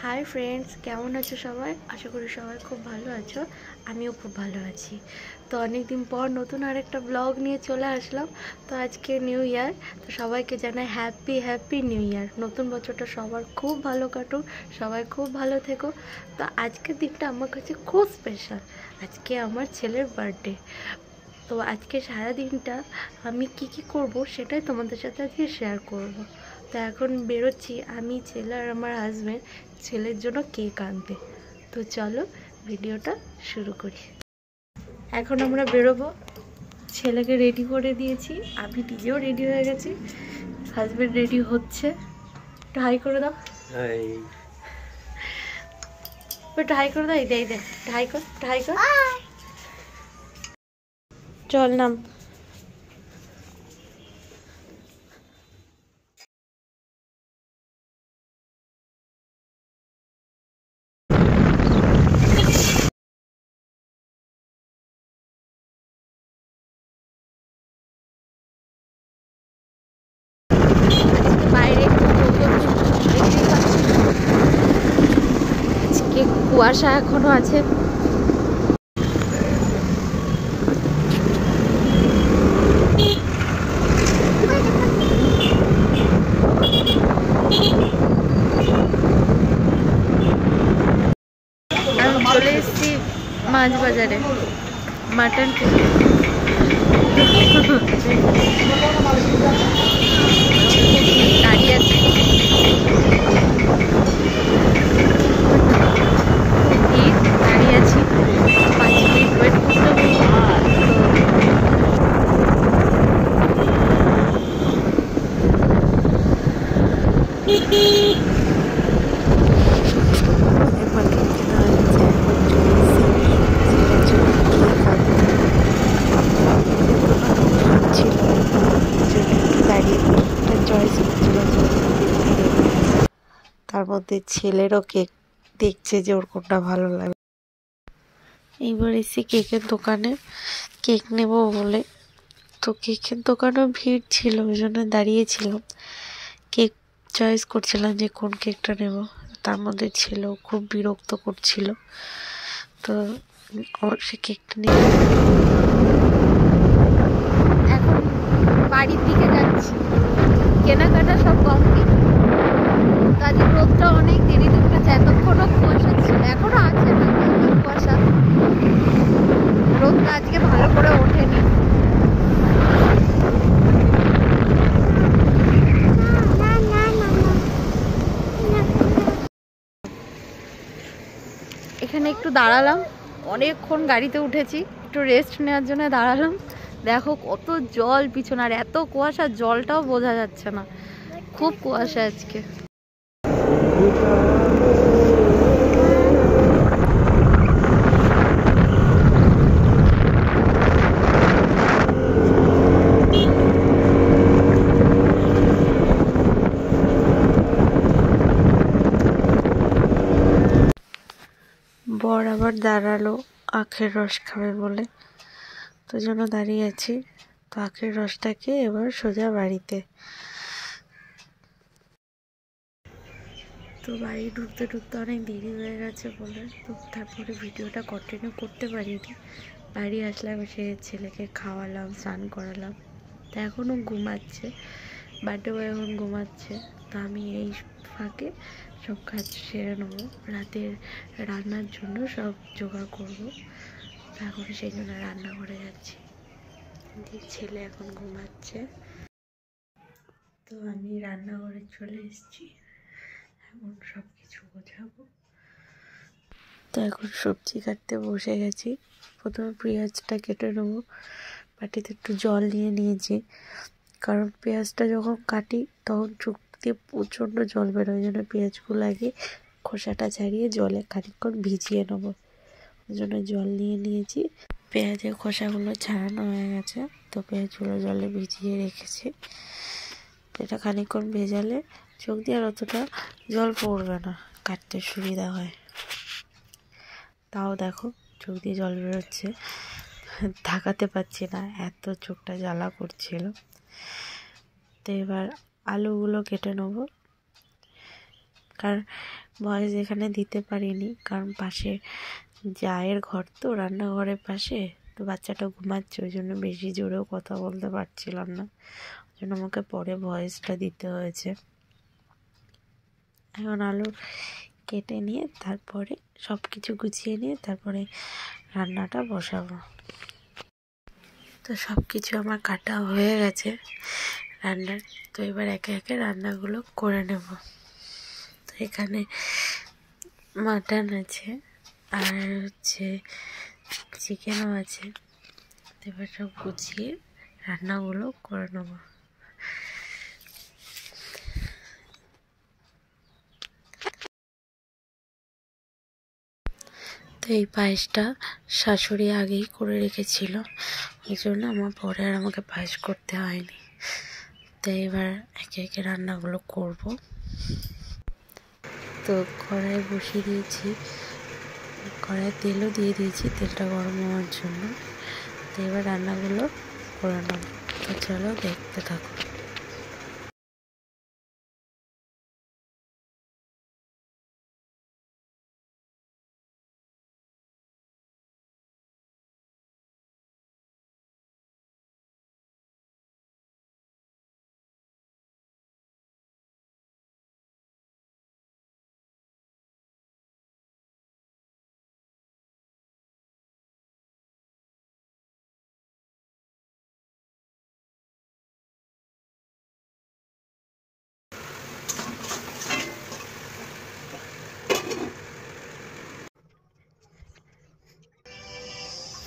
Hi friends, কেমন আছো সবাই? আশা করি সবাই খুব ভালো আছো। আমিও খুব ভালো আছি। তো অনেকদিন পর নতুন আরেকটা ব্লগ নিয়ে চলে আসলাম। তো আজকে নিউ ইয়ার, তো সবাইকে জানাই হ্যাপি হ্যাপি নিউ ইয়ার। নতুন বছরটা সবার খুব ভালো কাটুক, সবাই খুব ভালো থেকো। তো আজকের দিনটা আমার কাছে খুব স্পেশাল। আজকে আমার ছেলের বার্থডে। তো আজকে সারা দিনটা আমি কি করব সেটাই তোমাদের সাথে আজকে শেয়ার করব। তো এখন বেরোচ্ছি আমি, ছেলে আর আমার হাজব্যান্ড ছেলের জন্য কেক আনতে। তো চলো ভিডিওটা শুরু করি। এখন আমরা বেরোবো। ছেলেকে রেডি করে দিয়েছি, আমি নিজেও রেডি হয়ে গেছি, হাজব্যান্ড রেডি হচ্ছে। একটু হাই করে দাও, একটু হাই করে দাও। এই দে হাই কর, হাই কর। চল নাম। বাইরে আজকে কুয়াশা এখনো আছে। আমি চলে এসেছি মাছ বাজারে মাটন খেতে। দাঁড়িয়ে আছি, দাঁড়িয়ে আছি, 5 মিনিট ওয়েট করতে বলবো। তার মধ্যে ছেলেরও কেক দেখছে যে ওর কোনটা ভালো লাগে। এইবার এসে কেকের দোকানে কেক নেব বলে, তো কেকের দোকানেও ভিড় ছিল, ওই জন্য দাঁড়িয়েছিলাম, কেক চয়েস করছিলাম যে কোন কেকটা নেব। তার মধ্যে ছেলেও খুব বিরক্ত করছিল, তো সে কেকটা নিয়ে এখন বাড়ির দিকে যাচ্ছি। কেনাকাটা সব কমপ্লিট। আজকে রোদটা অনেক দেরিতে উঠেছে, এতক্ষণও কুয়াশা ছিল, এখনো আছে না কুয়াশা। রোদটা আজকে ভালো করে ওঠেনি। এখানে একটু দাঁড়ালাম, অনেকক্ষণ গাড়িতে উঠেছি, একটু রেস্ট নেওয়ার জন্য দাঁড়ালাম। দেখো কত জল পিছনে, আর এত কুয়াশা জলটাও বোঝা যাচ্ছে না, খুব কুয়াশা আজকে। বর আবার দাঁড়ালো আখের রস খাবে বলে, তো জন্য দাঁড়িয়ে আছি। তো আখের রসটাকে এবার সোজা বাড়িতে। তো বাড়ি ঢুকতে ঢুকতে অনেক দেরি হয়ে গেছে বলে, তো তারপরে ভিডিওটা কন্টিনিউ করতে পারিনি। বাড়ি আসলাম, এসে ছেলেকে খাওয়ালাম, স্নান করালাম। তো এখনও ঘুমাচ্ছে, বার্থডে বয় এখন ঘুমাচ্ছে। তো আমি এই ফাঁকে সব কাজ সেরে নেবো, রাতের রান্নার জন্য সব জোগাড় করবো। তো এখন সেই জন্য রান্নাঘরে যাচ্ছি, ছেলে এখন ঘুমাচ্ছে। তো আমি রান্নাঘরে চলে এসেছি, এখন সব কিছু গোছাবো। তো এখন সবজি কাটতে বসে গেছি। প্রথমে পেঁয়াজটা কেটে নেবো, বাটিতে একটু জল নিয়ে নিয়েছি, কারণ পেঁয়াজটা যখন কাটি তখন চোখ দিয়ে প্রচণ্ড জল বেরোয়, ওই জন্য পেঁয়াজগুলো আগে খোসাটা ছাড়িয়ে জলে খানিকক্ষণ ভিজিয়ে নেবো, ওই জন্য জল নিয়ে নিয়েছি। পেঁয়াজের খোসাগুলো ছাড়ানো হয়ে গেছে, তো পেঁয়াজগুলো জলে ভিজিয়ে রেখেছি। এটা খানিকক্ষণ ভেজালে চোখ দিয়ে আর অতটা জল পড়বে না, কাটতে সুবিধা হয়। তাও দেখো চোখ দিয়ে জল বেরোচ্ছে, তাকাতে পারছি না, এত চোখটা জ্বালা করছিল। তো এবার আলুগুলো কেটে নেবো। কারণ ভয়েস এখানে দিতে পারিনি, কারণ পাশে জায়ের ঘর তো, রান্নাঘরের পাশে, তো বাচ্চাটা ঘুমাচ্ছে, ওই জন্য বেশি জোরেও কথা বলতে পারছিলাম না, ওই জন্য আমাকে পরে ভয়েসটা দিতে হয়েছে। এখন আলু কেটে নিয়ে তারপরে সব কিছু গুছিয়ে নিয়ে তারপরে রান্নাটা বসাবো। তো সব কিছু আমার কাটা হয়ে গেছে রান্নার, তো এবার একে একে রান্নাগুলো করে নেব। তো এখানে মাটন আছে আর হচ্ছে চিকেনও আছে, এবার সব গুছিয়ে রান্নাগুলো করে নেব। তো এই পায়েসটা শাশুড়ি আগেই করে রেখেছিল, এই জন্য আমার পরে আর আমাকে পায়েস করতে হয়নি। তো এবার একে একে রান্নাগুলো করব। তো কড়াই বসিয়ে দিয়েছি, কড়াই তেলও দিয়ে দিয়েছি, তেলটা গরম হওয়ার জন্য। তো এবার রান্নাগুলো করে নেব। তো চলো দেখতে থাকো।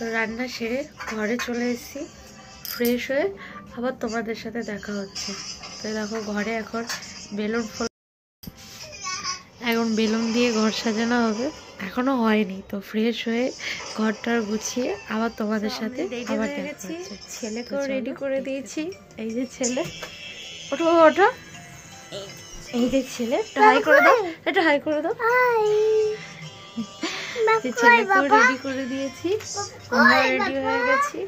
তো রান্না সেরে ঘরে চলে এসেছি, ফ্রেশ হয়ে আবার তোমাদের সাথে দেখা হচ্ছে। তো দেখো ঘরে এখন বেলুন দিয়ে ঘর সাজানো হবে, এখনো হয়নি। তো ফ্রেশ হয়ে ঘরটার গুছিয়ে আবার তোমাদের সাথে আবার দেখা হচ্ছে। ছেলেকেও রেডি করে দিয়েছি, এই যে ছেলে, ওঠো ওঠো, এই যে ছেলে, হাই করে দাও, একটু হাই করে দাও। ছেলেকেও রেডি করে দিয়েছি, আমরা রেডি হয়ে গেছি।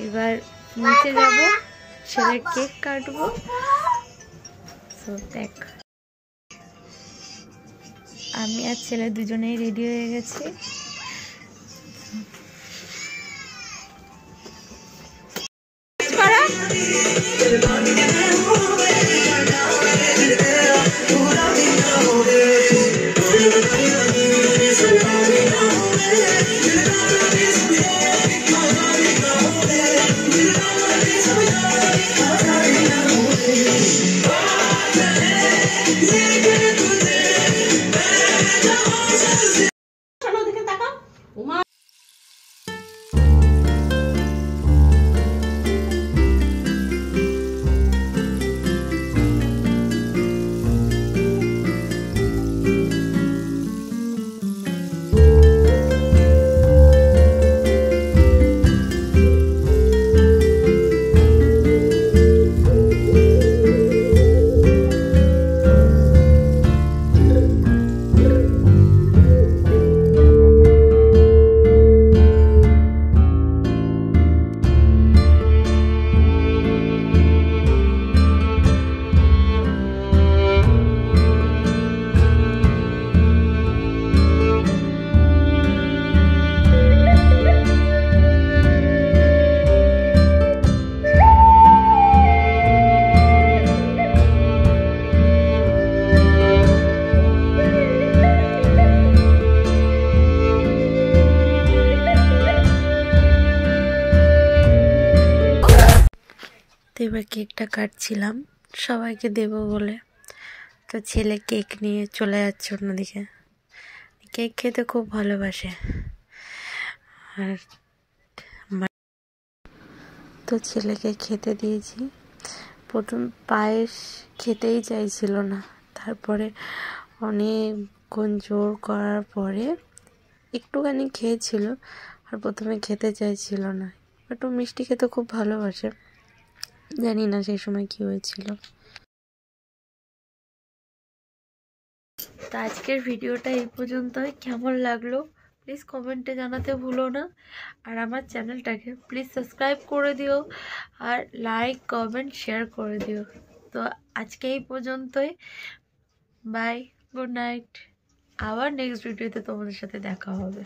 এবার নিচে যাব, ছেলের কেক কাটবো। তো দেখ, আমি আর ছেলে দুজনেই রেডি হয়ে গেছি। তো এবার কেকটা কাটছিলাম সবাইকে দেব বলে। তো ছেলে কেক নিয়ে চলে যাচ্ছে অন্যদিকে, কেক খেতে খুব ভালোবাসে। আর তো ছেলেকে খেতে দিয়েছি। প্রথম পায়েস খেতেই চাইছিল না, তারপরে অনেকক্ষণ জোর করার পরে একটুখানি খেয়েছিল, আর প্রথমে খেতে চাইছিল না। একটু মিষ্টি খেতে খুব ভালোবাসে, জানি না সেই সময় কি হয়েছিল। তো আজকের ভিডিওটা এই পর্যন্তই। কেমন লাগলো প্লিজ কমেন্টে জানাতে ভুলো না, আর আমার চ্যানেলটাকে প্লিজ সাবস্ক্রাইব করে দিও, আর লাইক কমেন্ট শেয়ার করে দিও। তো আজকে এই পর্যন্তই, বাই। Good night. আবার নেক্সট ভিডিওতে তোমাদের সাথে দেখা হবে।